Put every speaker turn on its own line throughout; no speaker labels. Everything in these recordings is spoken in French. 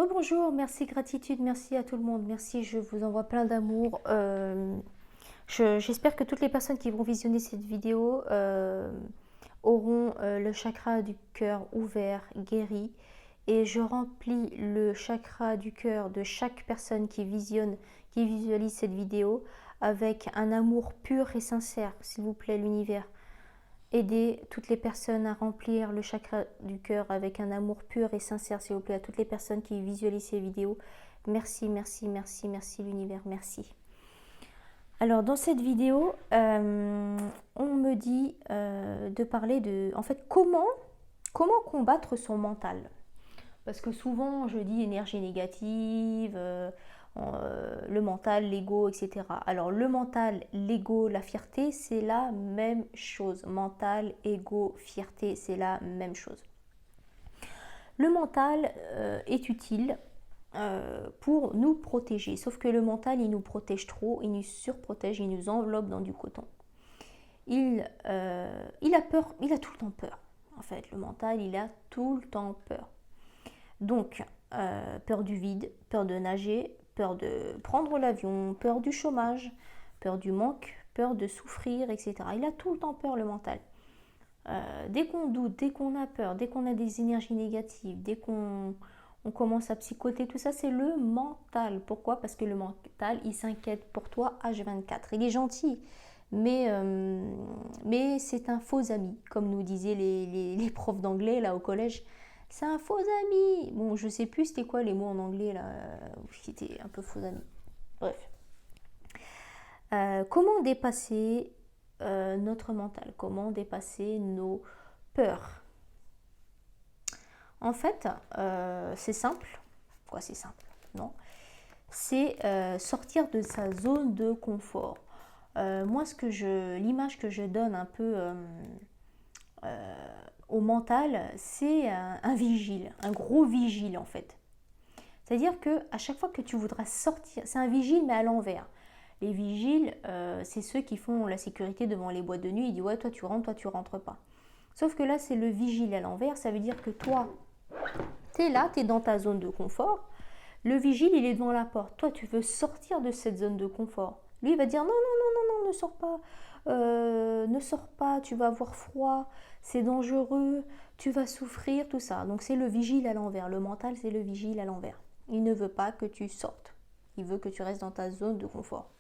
Rebonjour, merci, gratitude, merci à tout le monde, merci, je vous envoie plein d'amour. J'espère que toutes les personnes qui vont visionner cette vidéo auront le chakra du cœur ouvert, guéri, et je remplis le chakra du cœur de chaque personne qui visionne, qui visualise cette vidéo avec un amour pur et sincère, s'il vous plaît, l'univers. Aidez toutes les personnes à remplir le chakra du cœur avec un amour pur et sincère, s'il vous plaît, à toutes les personnes qui visualisent ces vidéos. Merci, merci, merci, merci l'univers, merci. Alors dans cette vidéo, on me dit de parler de, en fait, comment combattre son mental. Parce que souvent je dis énergie négative, le mental, l'ego, etc. Alors le mental, l'ego, la fierté, c'est la même chose. Mental, ego, fierté, c'est la même chose. Le mental est utile pour nous protéger. Sauf que le mental, il nous protège trop, il nous surprotège, il nous enveloppe dans du coton. Il a peur, il a tout le temps peur. En fait, le mental, il a tout le temps peur. Donc, peur du vide, peur de nager, peur de prendre l'avion, peur du chômage, peur du manque, peur de souffrir, etc. Il a tout le temps peur, le mental. Dès qu'on doute, dès qu'on a peur, dès qu'on a des énergies négatives, dès qu'on commence à psychoter, tout ça, c'est le mental. Pourquoi? Parce que le mental, il s'inquiète pour toi H24. Il est gentil, mais c'est un faux ami, comme nous disaient les profs d'anglais là au collège. C'est un faux ami. Bon, je sais plus c'était quoi les mots en anglais là, qui étaient un peu faux amis. Bref. Comment dépasser notre mental? Comment dépasser nos peurs? En fait, c'est simple. Quoi, c'est simple? Non. C'est sortir de sa zone de confort. Moi, l'image que je donne un peu au mental, c'est un vigile, un gros vigile en fait. C'est-à-dire que à chaque fois que tu voudras sortir, c'est un vigile mais à l'envers. Les vigiles, c'est ceux qui font la sécurité devant les boîtes de nuit. Ils disent ouais, toi tu rentres pas. Sauf que là, c'est le vigile à l'envers. Ça veut dire que toi, tu es là, tu es dans ta zone de confort. Le vigile, il est devant la porte. Toi, tu veux sortir de cette zone de confort. Lui, il va dire non, non, non, non, non, ne sors pas. Ne sors pas, tu vas avoir froid, c'est dangereux, tu vas souffrir, tout ça. Donc c'est le vigile à l'envers. Le mental, c'est le vigile à l'envers. Il ne veut pas que tu sortes. Il veut que tu restes dans ta zone de confort.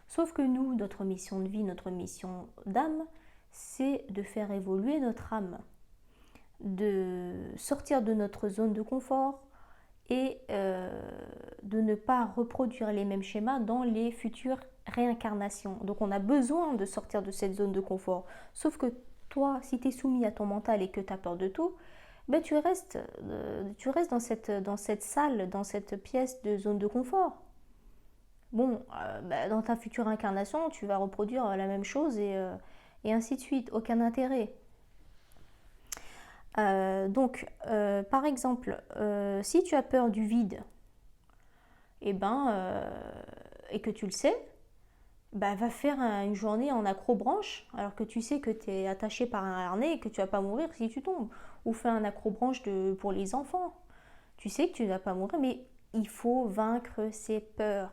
Sauf que nous, notre mission de vie, notre mission d'âme, c'est de faire évoluer notre âme, de sortir de notre zone de confort et de ne pas reproduire les mêmes schémas dans les futures réincarnations. Donc on a besoin de sortir de cette zone de confort. Sauf que toi, si tu es soumis à ton mental et que tu as peur de tout, ben tu restes dans cette salle, dans cette pièce de zone de confort. Bon, dans ta future incarnation, tu vas reproduire la même chose et ainsi de suite. Aucun intérêt. Par exemple, si tu as peur du vide, et que tu le sais, va faire une journée en acrobranche, alors que tu sais que tu es attaché par un harnais et que tu vas pas mourir si tu tombes. Ou fais un acrobranche pour les enfants. Tu sais que tu ne vas pas mourir, mais il faut vaincre ses peurs,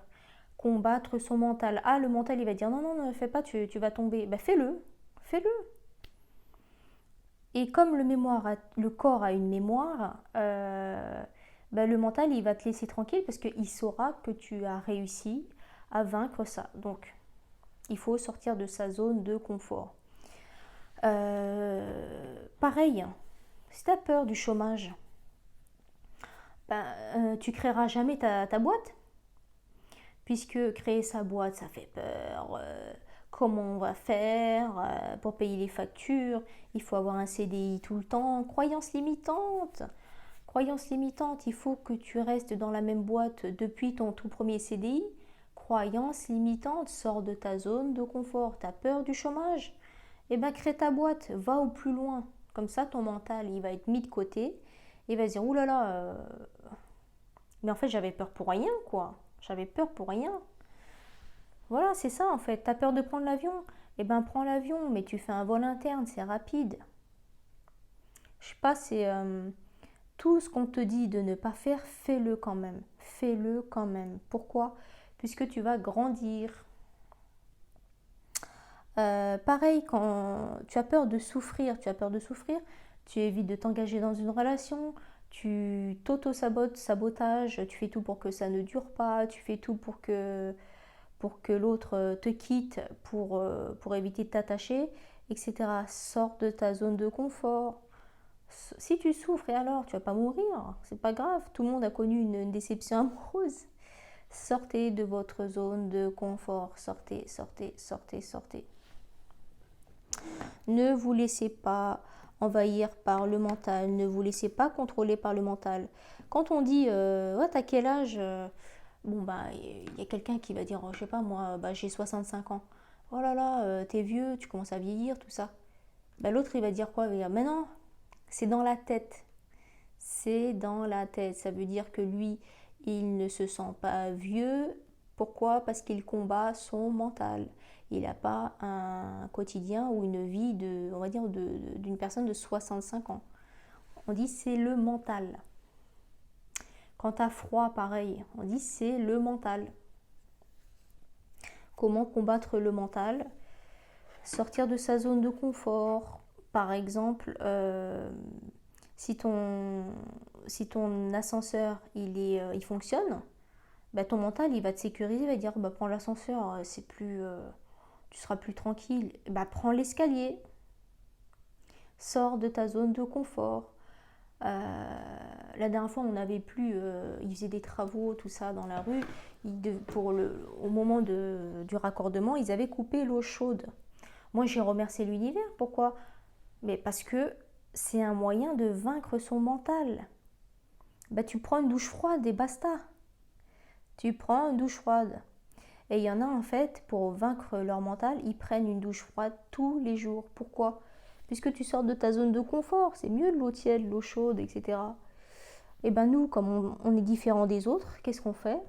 combattre son mental. Ah, le mental, il va dire non, non, ne fais pas, tu vas tomber. Fais-le, fais-le. Et comme le corps a une mémoire, le mental, il va te laisser tranquille parce qu'il saura que tu as réussi à vaincre ça. Donc, il faut sortir de sa zone de confort. Pareil, si tu as peur du chômage, tu créeras jamais ta boîte. Puisque créer sa boîte, ça fait peur. Comment on va faire pour payer les factures? Il faut avoir un CDI tout le temps. Croyance limitante. Croyance limitante, il faut que tu restes dans la même boîte depuis ton tout premier CDI. Croyance limitante, sors de ta zone de confort. Tu as peur du chômage? Crée ta boîte, va au plus loin. Comme ça, ton mental, il va être mis de côté. Il va se dire, oulala, mais en fait, j'avais peur pour rien, quoi. J'avais peur pour rien. Voilà, c'est ça, en fait. T'as peur de prendre l'avion? Prends l'avion, mais tu fais un vol interne, c'est rapide. Je sais pas, Tout ce qu'on te dit de ne pas faire, fais-le quand même. Fais-le quand même. Pourquoi? Puisque tu vas grandir. Pareil, quand tu as peur de souffrir, tu évites de t'engager dans une relation, tu t'auto-sabotages, tu fais tout pour que ça ne dure pas, tu fais tout pour que l'autre te quitte, pour éviter de t'attacher, etc. Sors de ta zone de confort. Si tu souffres, et alors, tu vas pas mourir, c'est pas grave, tout le monde a connu une déception amoureuse. Sortez de votre zone de confort, sortez, sortez, sortez, sortez. Ne vous laissez pas envahir par le mental, ne vous laissez pas contrôler par le mental. Quand on dit ouais, t'as quel âge? Bon, bah, il y a quelqu'un qui va dire, je sais pas moi, bah, j'ai 65 ans. Oh là là, t'es vieux, tu commences à vieillir, tout ça. Bah, l'autre, il va dire quoi? Il va dire, mais non, c'est dans la tête. C'est dans la tête. Ça veut dire que lui, il ne se sent pas vieux. Pourquoi? Parce qu'il combat son mental. Il n'a pas un quotidien ou une vie de, on va dire, d'une personne de 65 ans. On dit c'est le mental. Quand tu as froid, pareil, on dit c'est le mental. Comment combattre le mental? Sortir de sa zone de confort. Par exemple, si ton ascenseur il fonctionne, bah, ton mental il va te sécuriser, il va dire bah, prends l'ascenseur, tu seras plus tranquille. Bah, prends l'escalier, sors de ta zone de confort. La dernière fois, on n'avait plus, ils faisaient des travaux, tout ça dans la rue. Au moment du raccordement, ils avaient coupé l'eau chaude. Moi, j'ai remercié l'univers. Pourquoi? Mais parce que c'est un moyen de vaincre son mental. Bah, tu prends une douche froide et basta. Tu prends une douche froide. Et il y en a en fait, pour vaincre leur mental, ils prennent une douche froide tous les jours. Pourquoi? Puisque tu sors de ta zone de confort. C'est mieux de l'eau tiède, l'eau chaude, etc. Et ben nous, comme on est différent des autres, qu'est-ce qu'on fait?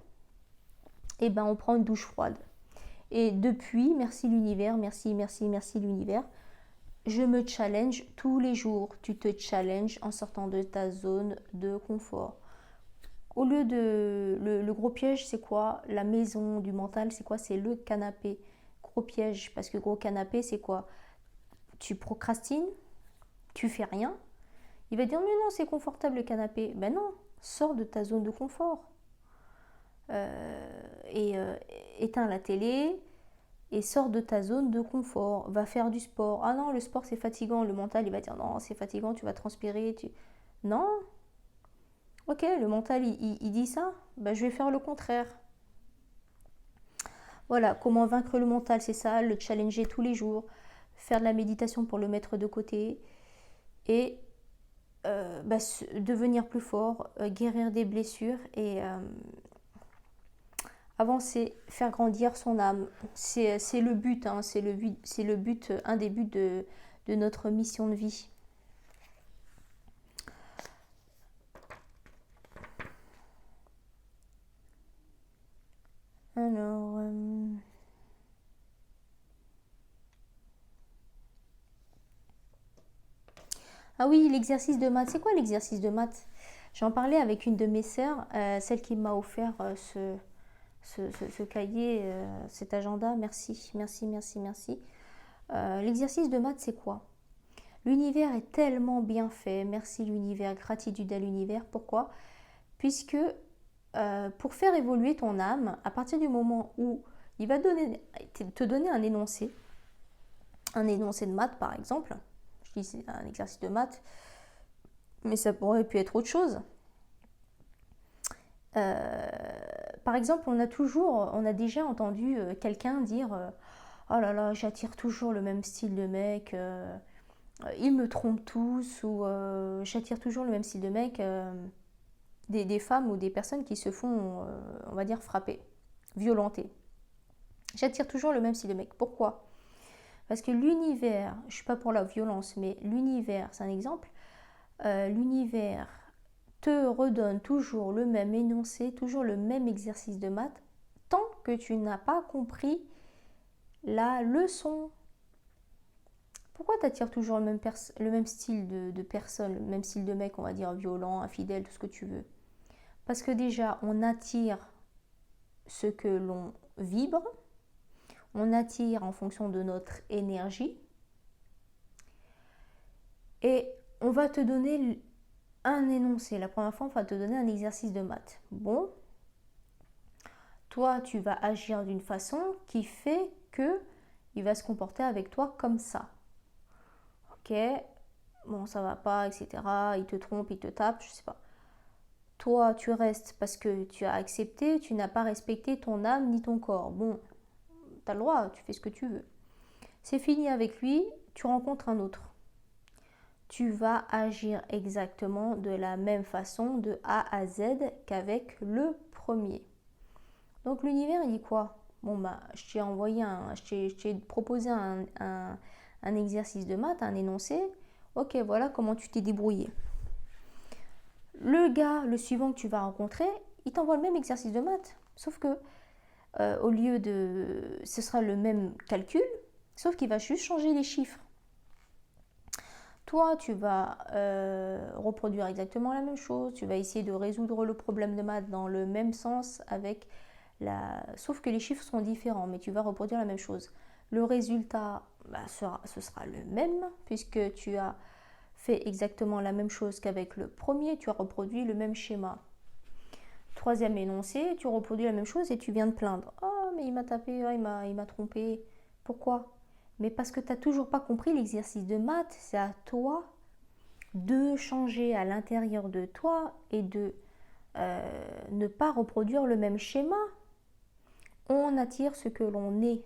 Et ben on prend une douche froide. Et depuis, merci l'univers, merci, merci, merci l'univers, je me challenge tous les jours. Tu te challenges en sortant de ta zone de confort. Au lieu de... Le gros piège, c'est quoi? La maison du mental, c'est quoi? C'est le canapé. Gros piège, parce que gros canapé, c'est quoi? Tu procrastines, tu fais rien. Il va dire, mais non, c'est confortable le canapé. Ben non, sors de ta zone de confort. Éteins la télé, et sors de ta zone de confort, va faire du sport. Ah non, le sport c'est fatigant, le mental il va dire non, c'est fatigant, tu vas transpirer. Non, ok, le mental il dit ça, bah, je vais faire le contraire. Voilà, comment vaincre le mental, c'est ça, le challenger tous les jours, faire de la méditation pour le mettre de côté et bah, devenir plus fort, guérir des blessures et avancer, faire grandir son âme. C'est le but, hein, c'est le but, un des buts de notre mission de vie. Alors, ah oui, l'exercice de maths. C'est quoi l'exercice de maths? J'en parlais avec une de mes sœurs, celle qui m'a offert ce cahier, cet agenda. Merci, merci, merci, merci. L'exercice de maths, c'est quoi? L'univers est tellement bien fait. Merci l'univers, gratitude à l'univers. Pourquoi? Puisque pour faire évoluer ton âme, à partir du moment où il va te donner un énoncé de maths par exemple, je dis c'est un exercice de maths, mais ça pourrait pu être autre chose. Par exemple, on a déjà entendu quelqu'un dire oh là là, j'attire toujours le même style de mec, ils me trompent tous, ou j'attire toujours le même style de mec, des femmes ou des personnes qui se font, on va dire, frapper, violenter. J'attire toujours le même style de mec. Pourquoi? Parce que l'univers, je ne suis pas pour la violence, mais l'univers, c'est un exemple, l'univers te redonne toujours le même énoncé, toujours le même exercice de maths, tant que tu n'as pas compris la leçon. Pourquoi tu attires toujours le même style de personne, le même style de mec, on va dire violent, infidèle, tout ce que tu veux? Parce que déjà, on attire ce que l'on vibre, on attire en fonction de notre énergie, et on va te donner un énoncé. La première fois, on va te donner un exercice de maths. Bon, toi, tu vas agir d'une façon qui fait que il va se comporter avec toi comme ça. Ok, bon, ça va pas, etc. Il te trompe, il te tape, je sais pas. Toi, tu restes parce que tu as accepté, tu n'as pas respecté ton âme ni ton corps. Bon, tu as le droit, tu fais ce que tu veux. C'est fini avec lui, tu rencontres un autre. Tu vas agir exactement de la même façon de A à Z qu'avec le premier. Donc l'univers, il dit quoi? Bon, bah, je t'ai proposé un exercice de maths, un énoncé. Ok, voilà comment tu t'es débrouillé. Le gars, le suivant que tu vas rencontrer, il t'envoie le même exercice de maths. Sauf que, au lieu de... Ce sera le même calcul, sauf qu'il va juste changer les chiffres. Toi, tu vas reproduire exactement la même chose. Tu vas essayer de résoudre le problème de maths dans le même sens avec la... Sauf que les chiffres sont différents, mais tu vas reproduire la même chose. Le résultat, bah, ce sera le même, puisque tu as fait exactement la même chose qu'avec le premier, tu as reproduit le même schéma. Troisième énoncé, tu reproduis la même chose et tu viens de plaindre. Oh, mais il m'a tapé, oh, il m'a trompé. Pourquoi? Mais parce que tu n'as toujours pas compris l'exercice de maths, c'est à toi de changer à l'intérieur de toi et de ne pas reproduire le même schéma. On attire ce que l'on est.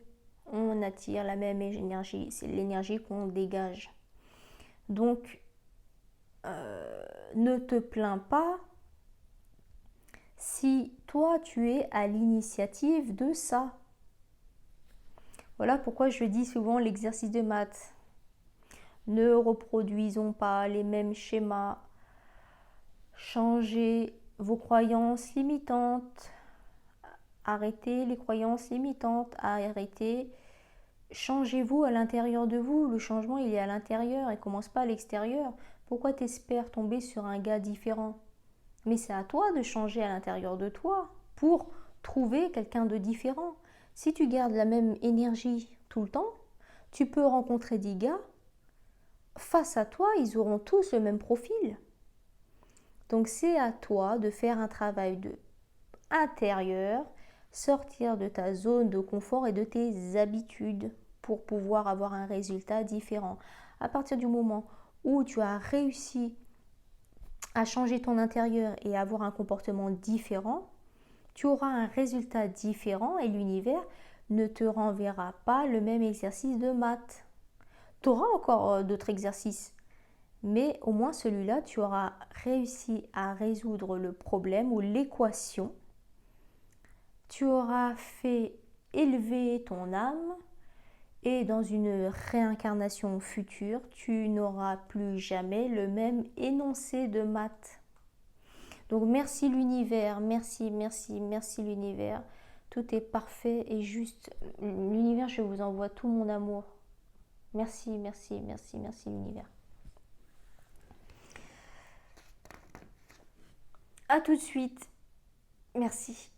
On attire la même énergie. C'est l'énergie qu'on dégage. Donc, ne te plains pas si toi tu es à l'initiative de ça. Voilà pourquoi je dis souvent l'exercice de maths. Ne reproduisons pas les mêmes schémas. Changez vos croyances limitantes. Arrêtez les croyances limitantes. Arrêtez. Changez-vous à l'intérieur de vous. Le changement, il est à l'intérieur. Il ne commence pas à l'extérieur. Pourquoi t'espères tomber sur un gars différent? Mais c'est à toi de changer à l'intérieur de toi pour trouver quelqu'un de différent. Si tu gardes la même énergie tout le temps, tu peux rencontrer des gars. Face à toi, ils auront tous le même profil. Donc c'est à toi de faire un travail de intérieur, sortir de ta zone de confort et de tes habitudes pour pouvoir avoir un résultat différent. À partir du moment où tu as réussi à changer ton intérieur et avoir un comportement différent, tu auras un résultat différent et l'univers ne te renverra pas le même exercice de maths. Tu auras encore d'autres exercices, mais au moins celui-là, tu auras réussi à résoudre le problème ou l'équation. Tu auras fait élever ton âme et dans une réincarnation future, tu n'auras plus jamais le même énoncé de maths. Donc merci l'univers, merci, merci, merci l'univers. Tout est parfait et juste. L'univers, je vous envoie tout mon amour. Merci, merci, merci, merci l'univers. À tout de suite. Merci.